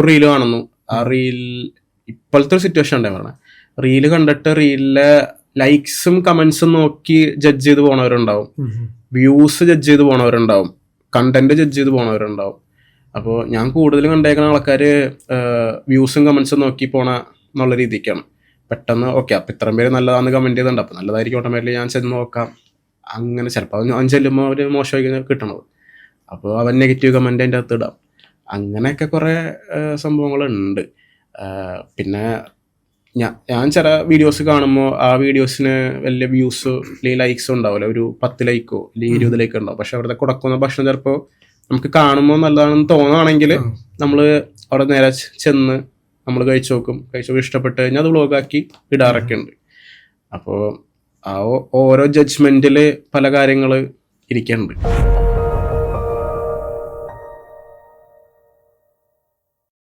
Reel കാണുന്നു. ആ reel ഇപ്പോഴത്തെ ഒരു സിറ്റുവേഷൻ ഉണ്ടായി പറഞ്ഞത്, റീല് കണ്ടിട്ട് റീലിലെ ലൈക്സും കമന്റ്സും നോക്കി ജഡ്ജ് ചെയ്ത് പോണവരുണ്ടാവും, വ്യൂസ് ജഡ്ജ് ചെയ്ത് പോണവരുണ്ടാവും, കണ്ടന്റ് ജഡ്ജ് ചെയ്ത് പോണവരുണ്ടാവും. അപ്പോൾ ഞാൻ കൂടുതലും കണ്ടേക്കുന്ന ആൾക്കാർ വ്യൂസും കമന്റ്സും നോക്കി പോണ എന്നുള്ള രീതിക്കാണ്. പെട്ടെന്ന് ഓക്കെ അപ്പം ഇത്രയും പേര് നല്ലതാണെന്ന് കമന്റ് ചെയ്തിട്ടുണ്ട്, അപ്പം നല്ലതായിരിക്കും ഓട്ടോമാറ്റിക്കലി ഞാൻ ചെന്ന് നോക്കാം. അങ്ങനെ ചിലപ്പോൾ അവൻ ചെല്ലുമ്പോൾ അവർ മോശമായി കിട്ടണത്, അപ്പോൾ അവൻ നെഗറ്റീവ് കമന്റ് അതിൻ്റെ അകത്ത് ഇടാം. അങ്ങനെയൊക്കെ കുറേ സംഭവങ്ങളുണ്ട്. പിന്നെ ഞാൻ ചില വീഡിയോസ് കാണുമ്പോൾ ആ വീഡിയോസിന് വലിയ വ്യൂസ് അല്ലെങ്കിൽ ലൈക്സോ ഉണ്ടാവില്ല, ഒരു 10 ലൈക്കോ അല്ലെങ്കിൽ 20 ലൈക്കോ ഉണ്ടാവും. പക്ഷെ അവിടെ കൊടുക്കുന്ന ഭക്ഷണം ചിലപ്പോൾ നമുക്ക് കാണുമ്പോൾ നല്ലതാണെന്ന് തോന്നുകയാണെങ്കിൽ നമ്മൾ അവിടെ നേരെ ചെന്ന് നമ്മൾ കഴിച്ചു നോക്കും. ഇഷ്ടപ്പെട്ട് കഴിഞ്ഞാൽ അത് വ്ളോഗാക്കി ഇടാറൊക്കെ ഉണ്ട്. അപ്പോൾ ആ ഓരോ ജഡ്ജ്മെന്റിൽ പല കാര്യങ്ങൾ ഇരിക്കുന്നുണ്ട്.